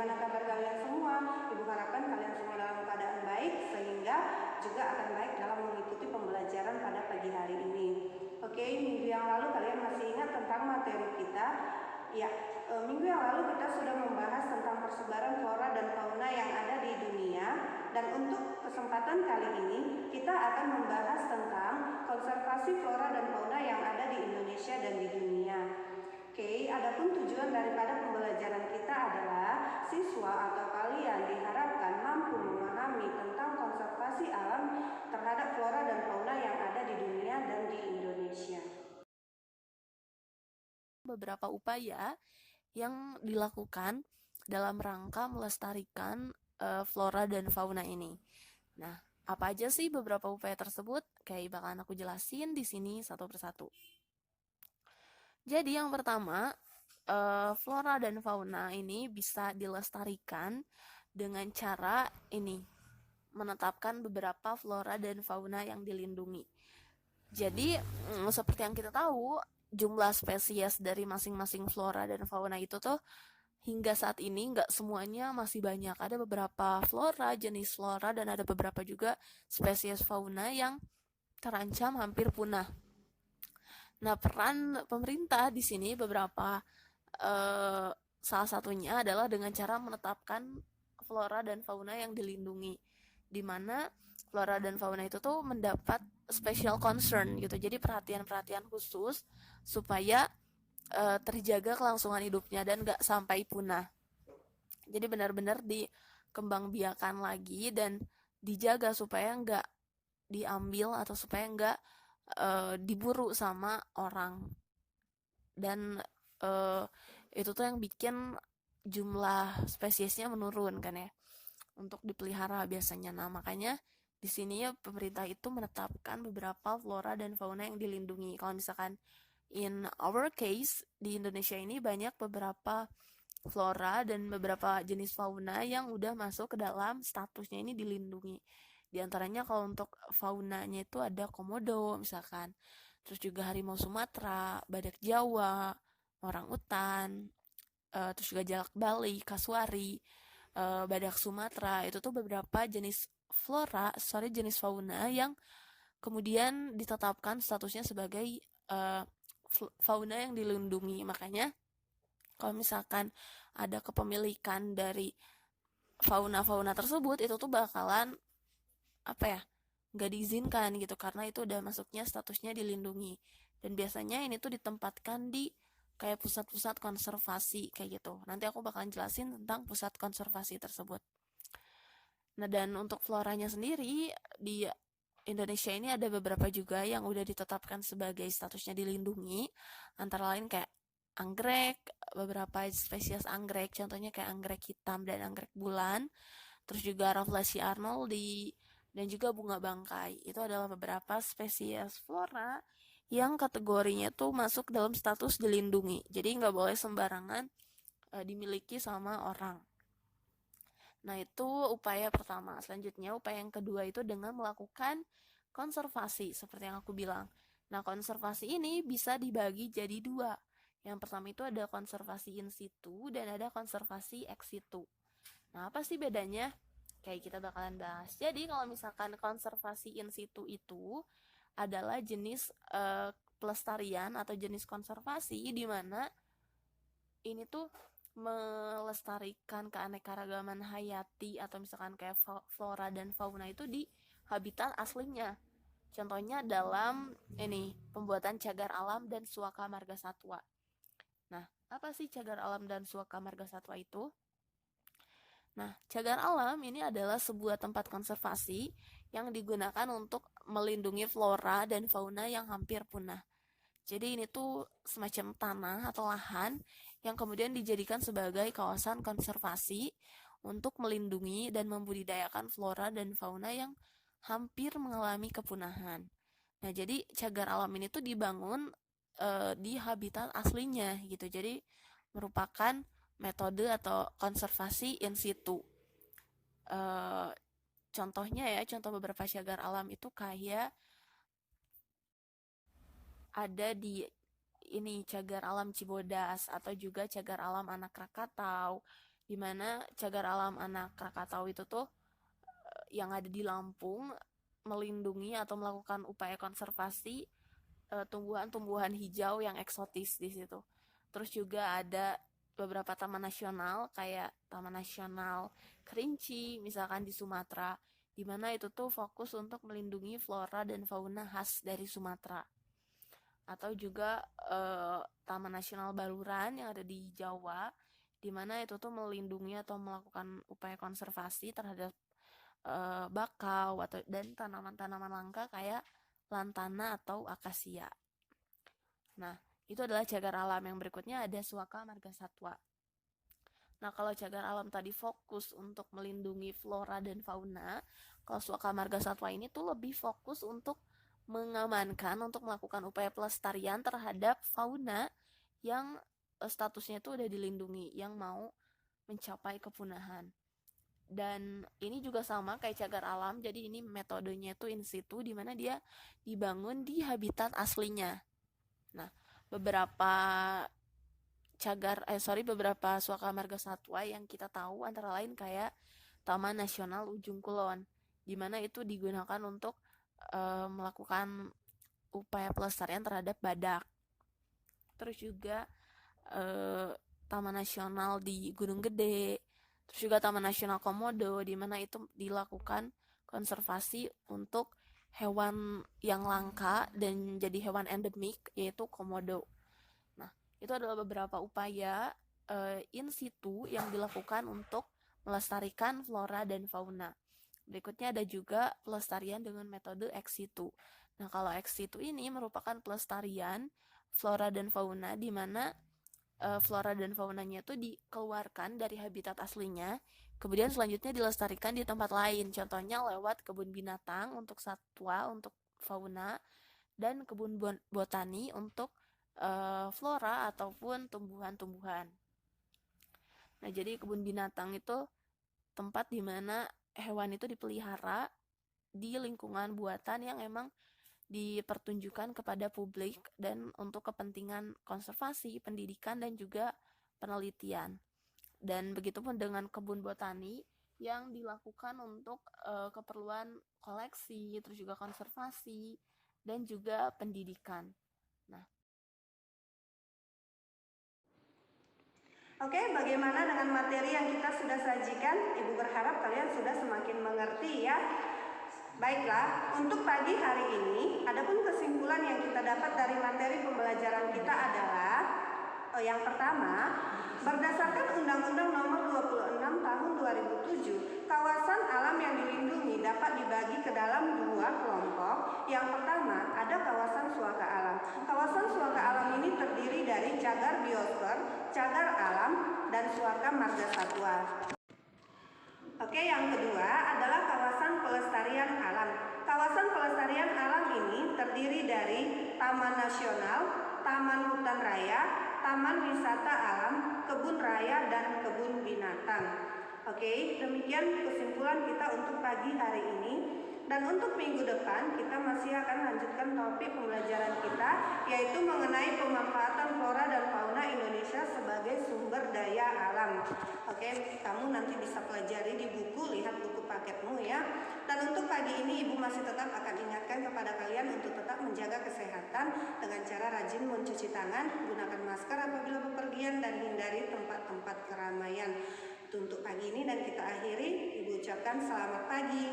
bagaimana kabar kalian semua? Ibu harapkan kalian semua dalam keadaan baik, sehingga juga akan baik dalam mengikuti pembelajaran pada pagi hari ini. Oke, minggu yang lalu kalian masih ingat tentang materi kita? Ya, minggu yang lalu kita sudah membahas tentang persebaran flora dan fauna yang ada di dunia. Dan untuk kesempatan kali ini, kita akan membahas tentang konservasi flora dan fauna yang ada di Indonesia dan di dunia. Oke, adapun tujuan daripada pembelajaran kita adalah siswa atau kalian diharapkan mampu memahami tentang konservasi alam terhadap flora dan fauna yang ada di dunia dan di Indonesia. Beberapa upaya yang dilakukan dalam rangka melestarikan flora dan fauna ini. Nah, apa aja sih beberapa upaya tersebut? Kayak bakalan aku jelasin di sini satu persatu. Jadi yang pertama, flora dan fauna ini bisa dilestarikan dengan cara ini, menetapkan beberapa flora dan fauna yang dilindungi. Jadi, seperti yang kita tahu, jumlah spesies dari masing-masing flora dan fauna itu tuh hingga saat ini nggak semuanya masih banyak. Ada beberapa flora, jenis flora, dan ada beberapa juga spesies fauna yang terancam hampir punah. Nah, peran pemerintah di sini beberapa salah satunya adalah dengan cara menetapkan flora dan fauna yang dilindungi, di mana flora dan fauna itu tuh mendapat special concern gitu. Jadi perhatian-perhatian khusus supaya terjaga kelangsungan hidupnya dan gak sampai punah. Jadi benar-benar dikembangbiakan lagi dan dijaga supaya nggak diambil atau supaya nggak diburu sama orang. Dan itu tuh yang bikin jumlah spesiesnya menurun kan ya untuk dipelihara biasanya. Nah, makanya di sini ya pemerintah itu menetapkan beberapa flora dan fauna yang dilindungi. Kalau misalkan in our case di Indonesia ini banyak beberapa flora dan beberapa jenis fauna yang udah masuk ke dalam statusnya ini dilindungi. Di antaranya kalau untuk faunanya itu ada komodo misalkan, terus juga harimau Sumatera, badak Jawa, orang utan, terus juga jalak Bali, kasuari, badak Sumatera. Itu tuh beberapa jenis jenis fauna yang kemudian ditetapkan statusnya sebagai fauna yang dilindungi. Makanya kalau misalkan ada kepemilikan dari fauna-fauna tersebut, itu tuh bakalan apa ya, nggak diizinkan gitu karena itu udah masuknya statusnya dilindungi. Dan biasanya ini tuh ditempatkan di kayak pusat-pusat konservasi kayak gitu. Nanti aku bakalan jelasin tentang pusat konservasi tersebut. Nah, dan untuk floranya sendiri di Indonesia ini ada beberapa juga yang udah ditetapkan sebagai statusnya dilindungi, antara lain kayak anggrek, beberapa spesies anggrek, contohnya kayak anggrek hitam dan anggrek bulan, terus juga Rafflesia arnoldi, dan juga bunga bangkai. Itu adalah beberapa spesies flora yang kategorinya tuh masuk dalam status dilindungi. Jadi nggak boleh sembarangan dimiliki sama orang. Nah, itu upaya pertama. Selanjutnya, upaya yang kedua itu dengan melakukan konservasi, seperti yang aku bilang. Nah, konservasi ini bisa dibagi jadi dua. Yang pertama itu ada konservasi in situ dan ada konservasi ex situ. Nah, apa sih bedanya? Kayak kita bakalan bahas. Jadi, kalau misalkan konservasi in situ itu adalah jenis pelestarian atau jenis konservasi di mana ini tuh melestarikan keanekaragaman hayati atau misalkan kayak flora dan fauna itu di habitat aslinya. Contohnya dalam ini pembuatan cagar alam dan suaka marga satwa. Nah, apa sih cagar alam dan suaka marga satwa itu? Nah, cagar alam ini adalah sebuah tempat konservasi yang digunakan untuk melindungi flora dan fauna yang hampir punah. Jadi ini tuh semacam tanah atau lahan yang kemudian dijadikan sebagai kawasan konservasi untuk melindungi dan membudidayakan flora dan fauna yang hampir mengalami kepunahan. Nah, jadi cagar alam ini tuh dibangun di habitat aslinya gitu. Jadi merupakan metode atau konservasi in situ. Uh, Contohnya ya, contoh beberapa cagar alam itu kayak ada di ini cagar alam Cibodas atau juga cagar alam Anak Krakatau. dimana cagar alam anak Krakatau itu tuh yang ada di Lampung melindungi atau melakukan upaya konservasi tumbuhan-tumbuhan hijau yang eksotis di situ. Terus juga ada beberapa taman nasional kayak Taman Nasional Kerinci misalkan di Sumatera, di mana itu tuh fokus untuk melindungi flora dan fauna khas dari Sumatera. Atau juga Taman Nasional Baluran yang ada di Jawa, di mana itu tuh melindungi atau melakukan upaya konservasi terhadap bakau dan tanaman-tanaman langka kayak lantana atau akasia. Nah, itu adalah cagar alam. Yang berikutnya ada Suaka Marga Satwa. Nah, kalau cagar alam tadi fokus untuk melindungi flora dan fauna, kalau Suaka Marga Satwa ini tuh lebih fokus untuk mengamankan, untuk melakukan upaya pelestarian terhadap fauna yang statusnya itu udah dilindungi, yang mau mencapai kepunahan. Dan ini juga sama kayak cagar alam, jadi ini metodenya itu in situ, di mana dia dibangun di habitat aslinya. Nah, beberapa beberapa Suaka Marga Satwa yang kita tahu antara lain kayak Taman Nasional Ujung Kulon, di mana itu digunakan untuk melakukan upaya pelestarian terhadap badak. Terus juga Taman Nasional di Gunung Gede, terus juga Taman Nasional Komodo, di mana itu dilakukan konservasi untuk hewan yang langka dan jadi hewan endemik, yaitu komodo. Nah, itu adalah beberapa upaya in situ yang dilakukan untuk melestarikan flora dan fauna. Berikutnya ada juga pelestarian dengan metode ex situ. Nah, kalau ex situ ini merupakan pelestarian flora dan fauna di mana flora dan faunanya itu dikeluarkan dari habitat aslinya, kemudian selanjutnya dilestarikan di tempat lain. Contohnya lewat kebun binatang untuk satwa, untuk fauna, dan kebun botani untuk flora ataupun tumbuhan-tumbuhan. Nah, jadi kebun binatang itu tempat di mana hewan itu dipelihara di lingkungan buatan yang emang dipertunjukkan kepada publik dan untuk kepentingan konservasi, pendidikan, dan juga penelitian. Dan begitupun dengan kebun botani yang dilakukan untuk keperluan koleksi, terus juga konservasi, dan juga pendidikan. Nah, Oke, bagaimana dengan materi yang kita sudah sajikan? Ibu berharap kalian sudah semakin mengerti ya. Baiklah, untuk pagi hari ini, adapun kesimpulan yang kita dapat dari materi pembelajaran kita adalah yang pertama, berdasarkan Undang-Undang Nomor 26 Tahun 2007, kawasan alam yang dilindungi dapat dibagi ke dalam dua kelompok. Yang pertama, ada kawasan suaka alam. Kawasan suaka alam ini terdiri dari cagar biosfer, cagar alam, dan suaka marga satwa. Oke, yang kedua adalah kawasan pelestarian alam. Kawasan pelestarian alam ini terdiri dari taman nasional, taman hutan raya, taman wisata alam, kebun raya, dan kebun binatang. Oke, demikian kesimpulan kita untuk pagi hari ini. Dan untuk minggu depan kita masih akan lanjutkan topik pembelajaran kita, yaitu mengenai pemanfaatan flora dan fauna Indonesia sebagai sumber daya alam. Oke, kamu nanti bisa pelajari di buku, lihat buku paketmu ya. Dan untuk pagi ini Ibu masih tetap akan ingatkan kepada kalian untuk tetap menjaga kesehatan dengan cara rajin mencuci tangan, gunakan masker apabila bepergian, dan hindari tempat-tempat keramaian. Untuk pagi ini dan kita akhiri, Ibu ucapkan selamat pagi.